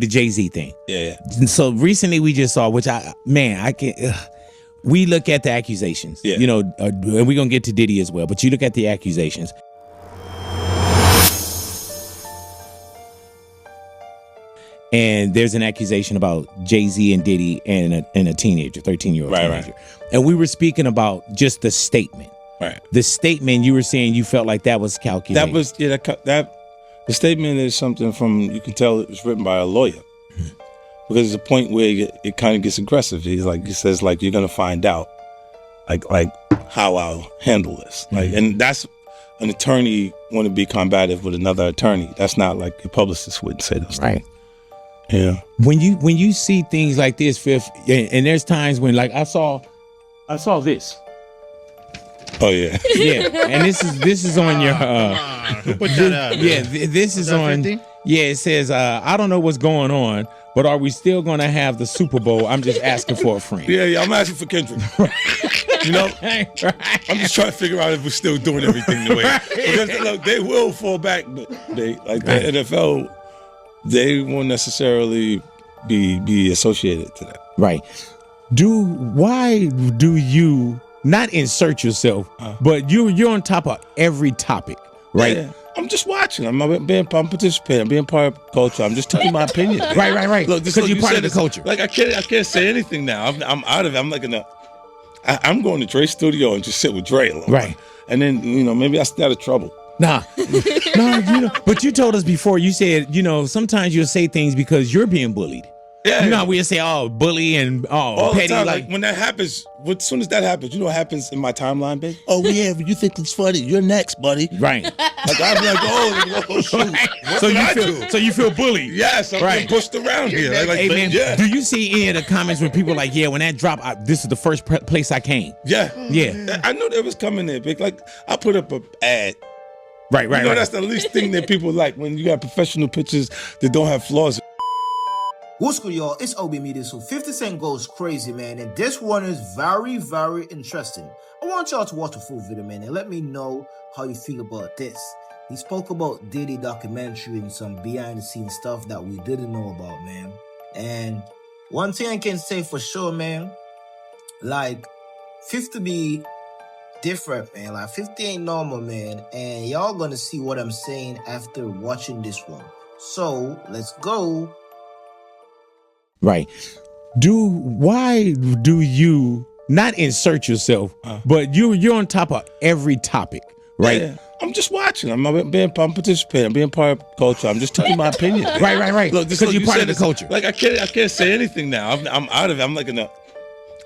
The Jay-Z thing. Yeah. And so recently we just saw, which I can't. We look at the accusations, Yeah. and we're gonna get to Diddy as well. But you look at the accusations. And there's an accusation about Jay-Z and Diddy and a teenager, 13-year-old teenager. Right. And we were speaking about just the statement. Right. The statement, you were saying you felt like that was calculated. That was, the statement is something you can tell it was written by a lawyer. Mm-hmm. Because there's a point where it kind of gets aggressive. He says, you're going to find out, like how I'll handle this. Mm-hmm. And that's an attorney want to be combative with another attorney. That's not like a publicist wouldn't say those things. Right. Yeah. When you see things like this, Fifth, and there's times when I saw this. Oh yeah. Yeah. And this is on your put that up. Yeah, this is on 50? Yeah, it says I don't know what's going on, but are we still gonna have the Super Bowl? I'm just asking for a friend. Yeah, I'm asking for Kendrick. Right. I'm just trying to figure out if we're still doing everything the way. Because look, they will fall back, but the NFL, they won't necessarily be associated to that. Right. Why do you not insert yourself, but you're on top of every topic, right? Yeah. I'm just watching. I'm participating. I'm being part of culture. I'm just telling my opinion. Right. Look, because you're part of the culture. I can't say anything now. I'm out of it. I'm I'm going to Dre's studio and just sit with Dre alone. Right. And then maybe I stay out of trouble. Nah, but you told us before, you said, sometimes you'll say things because you're being bullied. Yeah. You know how we'll say, bully and all petty. The time, when that happens, as soon as that happens, what happens in my timeline, babe? Oh, yeah, you think it's funny. You're next, buddy. Right. I'll be like, shoot. Right. So you feel bullied. Yes, I'm being pushed around here. Hey, man, do you see any of the comments where people like, when that drop, this is the first place I came? Yeah. Yeah. I knew that was coming there, big. I put up an ad. Right. That's the least thing that people like when you got professional pictures that don't have flaws. What's good, y'all? It's OB Media. So 50 Cent goes crazy, man. And this one is very, very interesting. I want y'all to watch the full video, man, and let me know how you feel about this. He spoke about Diddy documentary and some behind-the-scenes stuff that we didn't know about, man. And one thing I can say for sure, man, 50 be different, man. 50 ain't normal, man. And y'all gonna see what I'm saying after watching this one. So, let's go. Right. Why do you not insert yourself, but you're on top of every topic, right? Yeah. I'm just watching. I'm participating. I'm being part of culture. I'm just telling my opinion. Right. Look, because you're part of the culture. I can't say anything now. I'm out of it.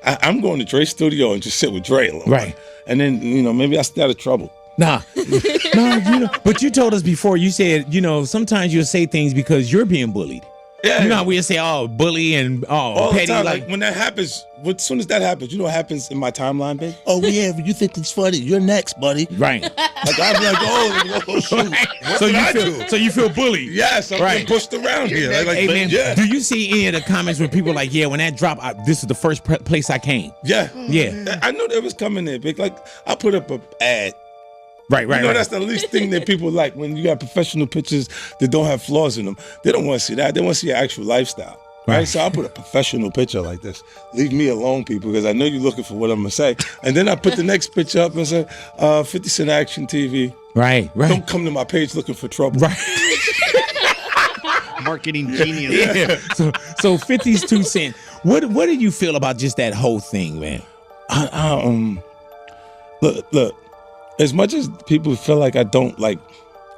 I'm going to Dre's studio and just sit with Dre alone. Right. And then maybe I stay out of trouble. Nah, but you told us before. You said sometimes you'll say things because you're being bullied. Yeah. You know how we'll say, bully and all petty. The time, when that happens, as soon as that happens, what happens in my timeline, babe? Oh, yeah, you think it's funny. You're next, buddy. Right. I'll be like, shoot. So you feel bullied. Yes, I'm being pushed around here. Hey, man, do you see any of the comments where people like, when that drop, this is the first place I came? Yeah. Yeah. I knew that was coming there, big. I put up an ad. Right. That's the least thing that people like when you got professional pictures that don't have flaws in them. They don't want to see that. They want to see your actual lifestyle. Right. So I put a professional picture like this. Leave me alone, people, because I know you're looking for what I'm going to say. And then I put the next picture up and say, 50 Cent Action TV. Right. Don't come to my page looking for trouble. Right. Marketing genius. Yeah. So 50's 2 cents. What do you feel about just that whole thing, man? Look. As much as people feel like I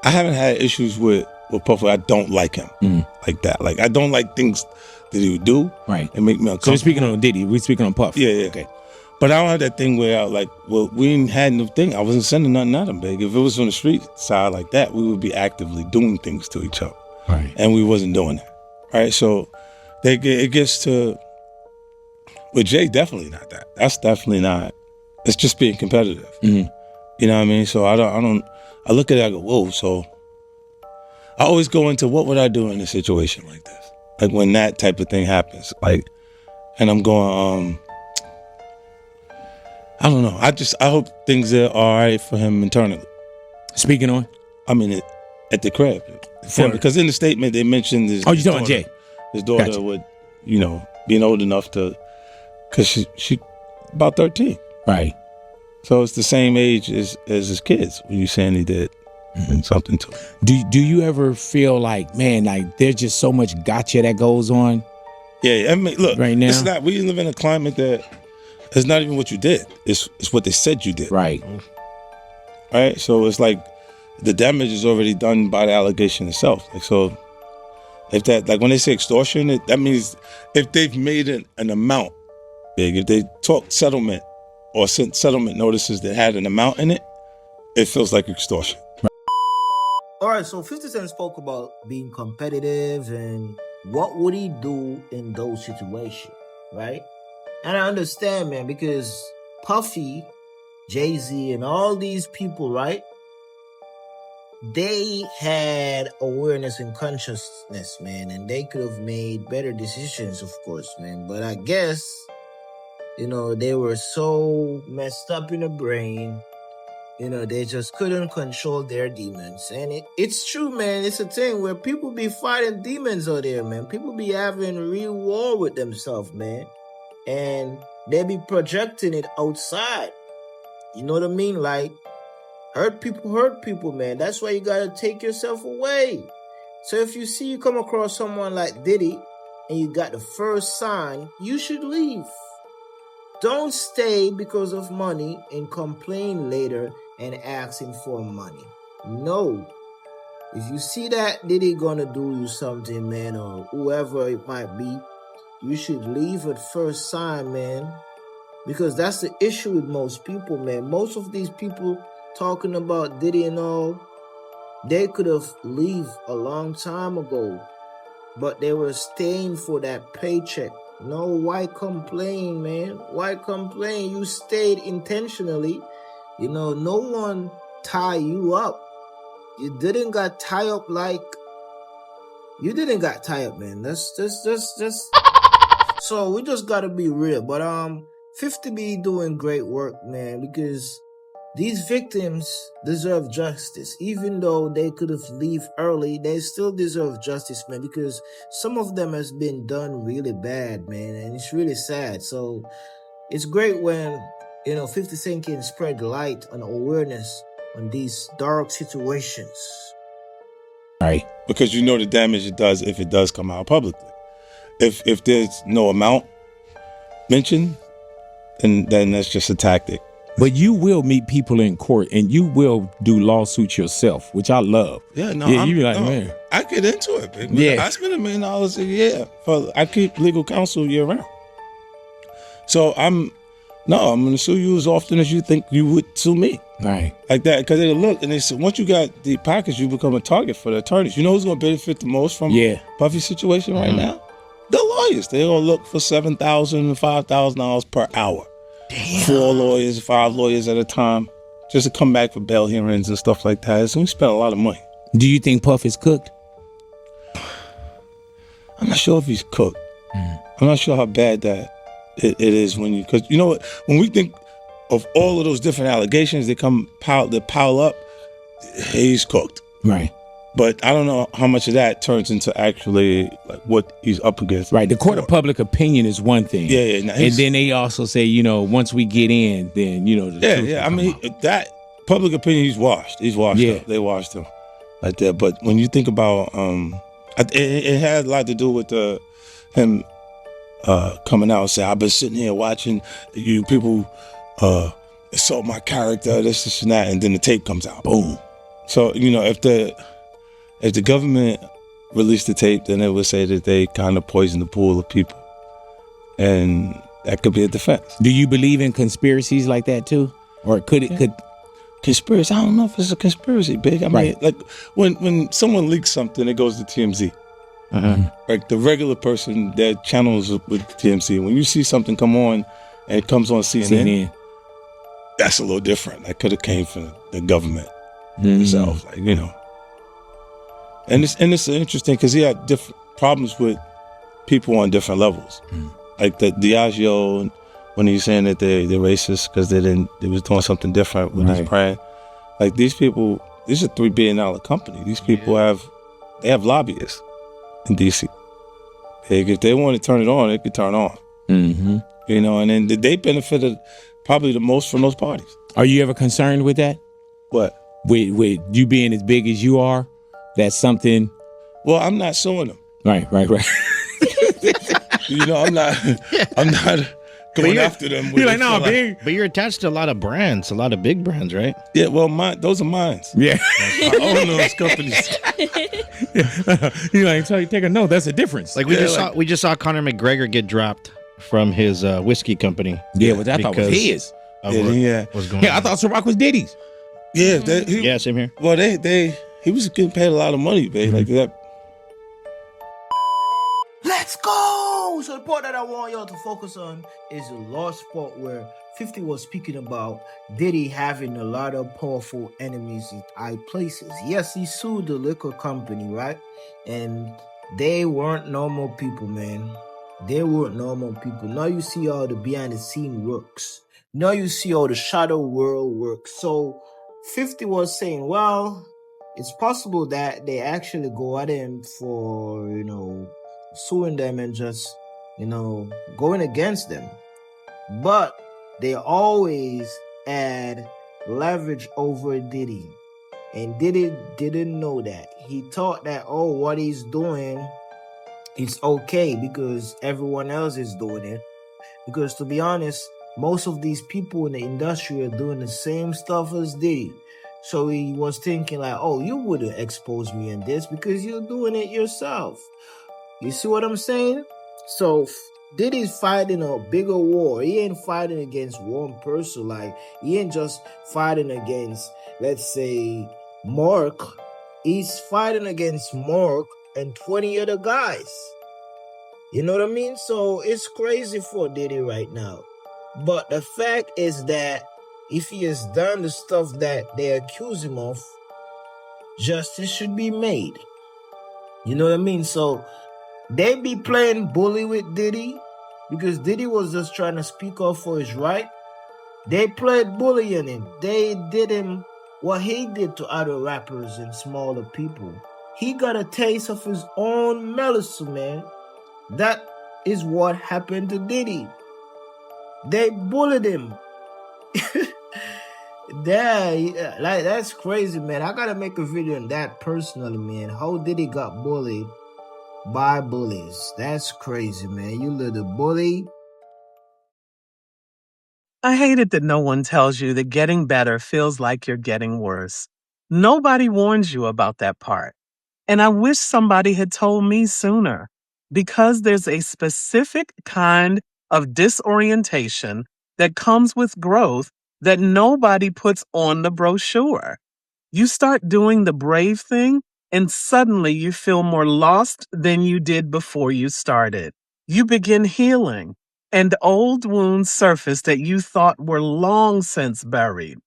haven't had issues with Puffy. I don't like him like that. I don't like things that he would do and make me uncomfortable. So we're speaking on Diddy. We're speaking on Puff. Yeah. Okay. But I don't have that thing where we ain't had no thing. I wasn't sending nothing at him, big. If it was on the street side like that, we would be actively doing things to each other. Right. And we wasn't doing that. Right. So it gets to, with Jay, definitely not that. That's definitely not. It's just being competitive. Mm-hmm. You know what I mean? So I look at it, I go, whoa. So I always go into what would I do in a situation like this? When that type of thing happens. And I'm going, I don't know. I hope things are all right for him internally. Speaking on? I mean, at the crib. Because in the statement they mentioned this. Oh, you talking about Jay? his daughter Gotcha. would, being old enough to, because she about 13. Right. So it's the same age as his kids when you saying he did something to him. Do you ever feel like, man, like there's just so much gotcha that goes on? Yeah, I mean, look, Right now? it's not. We live in a climate that it's not even what you did. It's what they said you did. Right. Right. So it's like the damage is already done by the allegation itself. Like, so if that, like when they say extortion, that means if they've made an amount big, if they talk settlement or sent settlement notices that had an amount in it, it feels like extortion. All right, so 50 Cent spoke about being competitive and what would he do in those situations, right? And I understand, man, because Puffy, Jay-Z, and all these people, right? They had awareness and consciousness, man, and they could have made better decisions, of course, man. But I guess, they were so messed up in the brain. They just couldn't control their demons. And it's true, man. It's a thing where people be fighting demons out there, man. People be having real war with themselves, man. And they be projecting it outside. You know what I mean? Like, hurt people, man. That's why you gotta take yourself away. So if you come across someone like Diddy and you got the first sign, you should leave. Don't stay because of money and complain later and asking for money. No. If you see that Diddy gonna do you something, man, or whoever it might be, you should leave at first sign, man. Because that's the issue with most people, man. Most of these people talking about Diddy and all, they could have leave a long time ago. But they were staying for that paycheck. No, why complain, man? Why complain? You stayed intentionally. No one tie you up. You didn't got tie up like... You didn't got tie up, man. That's So we just gotta be real. But 50 be doing great work, man, because these victims deserve justice. Even though they could have leave early, they still deserve justice, man, because some of them has been done really bad, man, and it's really sad. So it's great when 50 Cent can spread light and awareness on these dark situations. Right. Because the damage it does if it does come out publicly. If there's no amount mentioned, then that's just a tactic. But you will meet people in court and you will do lawsuits yourself, which I love. Yeah, no, yeah, you be like, man. I get into it, baby. Yeah. I spend $1 million a year. I keep legal counsel year round. So I'm going to sue you as often as you think you would sue me. Right. Like that, because they look and they say, once you got deep pockets, you become a target for the attorneys. You know who's going to benefit the most from Puffy's situation right now? The lawyers. They're going to look for $7,000 and $5,000 per hour. Damn. 4 lawyers, 5 lawyers at a time, just to come back for bail hearings and stuff like that. So we spent a lot of money. Do you think Puff is cooked? I'm not sure if he's cooked. I'm not sure how bad that it is because you know what? When we think of all of those different allegations that pile up, he's cooked. Right. But I don't know how much of that turns into actually like what he's up against. Right. The court of public opinion is one thing. Yeah. No, and then they also say, once we get in, then, the truth will I mean, that public opinion, he's washed. He's washed up. They washed him like that. But when you think about, it had a lot to do with him coming out and say, I've been sitting here watching you people insult my character, this and that, and then the tape comes out. Boom. So, if the government released the tape, then it would say that they kind of poisoned the pool of people. And that could be a defense. Do you believe in conspiracies like that too? Or could conspiracy? I don't know if it's a conspiracy, big. I mean, like when someone leaks something, it goes to TMZ. Like the regular person, their channels with TMZ. When you see something come on and it comes on CNN, that's a little different. That could have came from the government itself, And it's interesting because he had different problems with people on different levels. Like the Diageo, when he's saying that they're racist because they was doing something different with his brand. Like these people, this is a $3 billion company. These people have lobbyists in DC. If they want to turn it on, they could turn on. Mm-hmm. You know, and then they benefited probably the most from those parties. Are you ever concerned with that? What? With you being as big as you are? That's something. Well, I'm not suing them. Right. You know, I'm not going after them. You're like, no, big. But you're attached to a lot of brands, a lot of big brands, right? Yeah, well, those are mine. Yeah. I own those companies. You like, so you take a note. That's a difference. Like we just saw Conor McGregor get dropped from his whiskey company. Yeah, which I thought was his. What's going on? I thought Ciroc was Diddy's. Yeah, yeah, same here. Well, he was getting paid a lot of money, babe. Like that. Let's go! So the part that I want y'all to focus on is the last part where 50 was speaking about Diddy having a lot of powerful enemies in high places. Yes, he sued the liquor company, right? And they weren't normal people, man. They weren't normal people. Now you see all the behind the scene works. Now you see all the shadow world work. So 50 was saying, well, it's possible that they actually go at him for, suing them and just, going against them. But they always had leverage over Diddy. And Diddy didn't know that. He thought that, what he's doing is okay because everyone else is doing it. Because to be honest, most of these people in the industry are doing the same stuff as Diddy. So he was thinking like, you wouldn't expose me in this because you're doing it yourself. You see what I'm saying? So Diddy's fighting a bigger war. He ain't fighting against one person. Like, he ain't just fighting against, let's say, Mark. He's fighting against Mark and 20 other guys. You know what I mean? So it's crazy for Diddy right now. But the fact is that if he has done the stuff that they accuse him of, justice should be made. You know what I mean? So they be playing bully with Diddy because Diddy was just trying to speak up for his right. They played bullying him. They did him what he did to other rappers and smaller people. He got a taste of his own medicine, man. That is what happened to Diddy. They bullied him. That's crazy, man. I gotta make a video on that personally, man. How Diddy got bullied by bullies. That's crazy, man. You little bully. I hate it that no one tells you that getting better feels like you're getting worse. Nobody warns you about that part. And I wish somebody had told me sooner, because there's a specific kind of disorientation that comes with growth that nobody puts on the brochure. You start doing the brave thing, and suddenly you feel more lost than you did before you started. You begin healing, and old wounds surface that you thought were long since buried.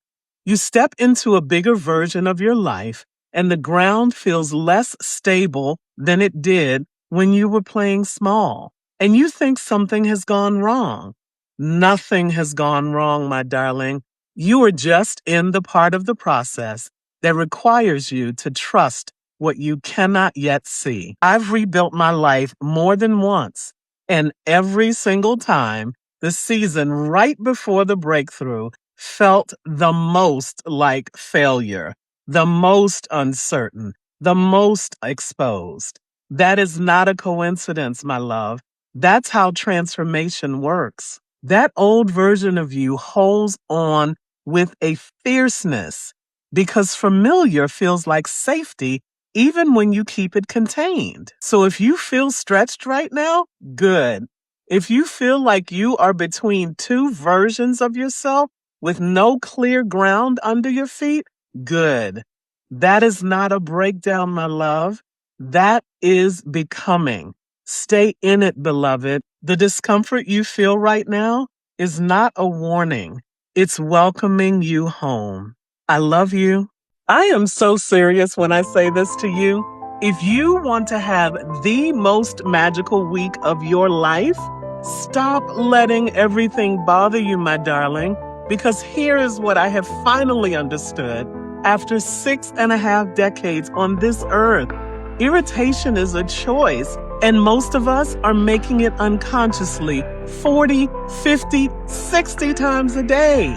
You step into a bigger version of your life, and the ground feels less stable than it did when you were playing small, and you think something has gone wrong. Nothing has gone wrong, my darling. You are just in the part of the process that requires you to trust what you cannot yet see. I've rebuilt my life more than once, and every single time, the season right before the breakthrough felt the most like failure, the most uncertain, the most exposed. That is not a coincidence, my love. That's how transformation works. That old version of you holds on with a fierceness because familiar feels like safety even when you keep it contained. So if you feel stretched right now, good. If you feel like you are between two versions of yourself with no clear ground under your feet, good. That is not a breakdown, my love. That is becoming. Stay in it, beloved. The discomfort you feel right now is not a warning. It's welcoming you home. I love you. I am so serious when I say this to you. If you want to have the most magical week of your life, stop letting everything bother you, my darling, because here is what I have finally understood after 6.5 decades on this earth. Irritation is a choice And most of us are making it unconsciously 40, 50, 60 times a day.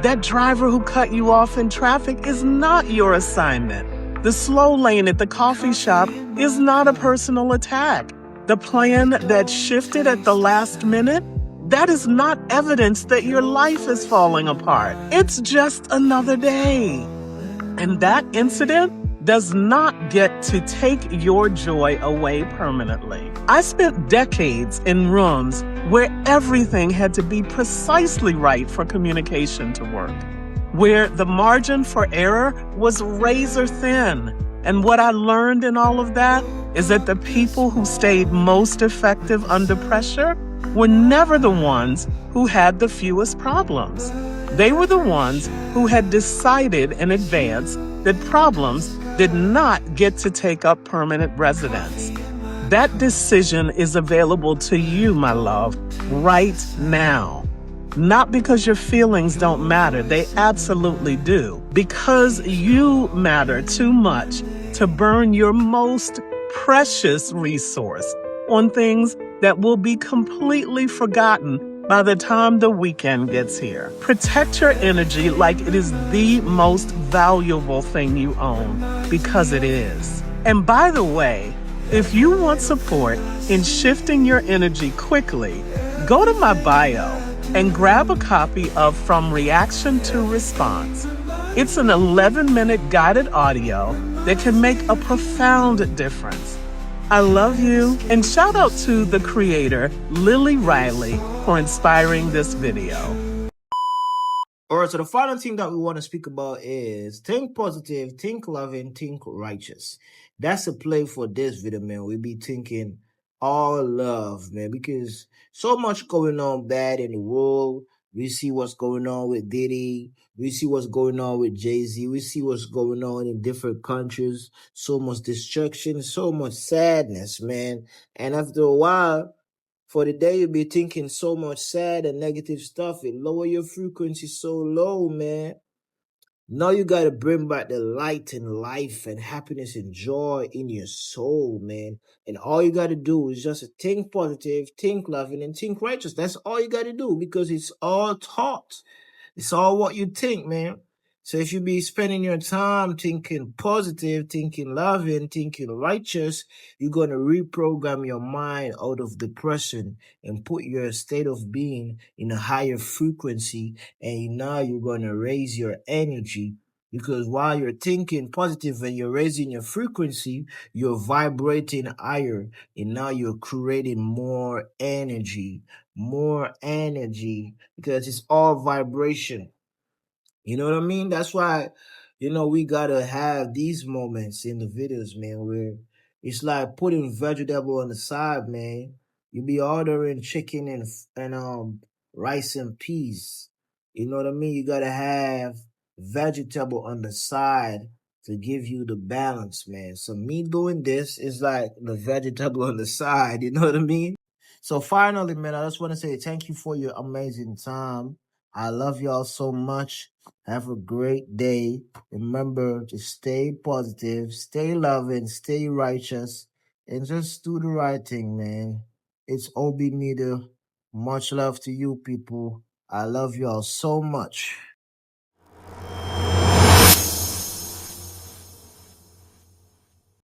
That driver who cut you off in traffic is not your assignment. The slow lane at the coffee shop is not a personal attack. The plan that shifted at the last minute, that is not evidence that your life is falling apart. It's just another day. And that incident does not get to take your joy away permanently. I spent decades in rooms where everything had to be precisely right for communication to work, where the margin for error was razor thin. And what I learned in all of that is that the people who stayed most effective under pressure were never the ones who had the fewest problems. They were the ones who had decided in advance that problems did not get to take up permanent residence. That decision is available to you, my love, right now. Not because your feelings don't matter, they absolutely do. Because you matter too much to burn your most precious resource on things that will be completely forgotten by the time the weekend gets here. Protect your energy like it is the most valuable thing you own, because it is. And by the way, if you want support in shifting your energy quickly, go to my bio and grab a copy of From Reaction to Response. It's an 11-minute guided audio that can make a profound difference. I love you, and shout out to the creator, Lily Riley, for inspiring this video. All right, so the final thing that we want to speak about is think positive, think loving, think righteous. That's the play for this video, man. We be thinking all love, man, because so much going on bad in the world. We see what's going on with Diddy. We see what's going on with Jay-Z. We see what's going on in different countries. So much destruction, so much sadness, man. And after a while, for the day, you'll be thinking so much sad and negative stuff. It lower your frequency so low, man. Now you got to bring back the light and life and happiness and joy in your soul, man. And all you got to do is just think positive, think loving, and think righteous. That's all you got to do, because it's all taught. It's all what you think, man. So if you be spending your time thinking positive, thinking loving, thinking righteous, you're going to reprogram your mind out of depression and put your state of being in a higher frequency. And now you're going to raise your energy, because while you're thinking positive and you're raising your frequency, you're vibrating higher. And now you're creating more energy, because it's all vibration. You know what I mean? That's why, we gotta have these moments in the videos, man, where it's like putting vegetable on the side, man. You be ordering chicken and rice and peas. You know what I mean? You gotta have vegetable on the side to give you the balance, man. So me doing this is like the vegetable on the side, you know what I mean? So finally, man, I just want to say thank you for your amazing time. I love y'all so much. Have a great day. Remember to stay positive, stay loving, stay righteous, and just do the right thing, man. It's OB Media. Much love to you people. I love y'all so much.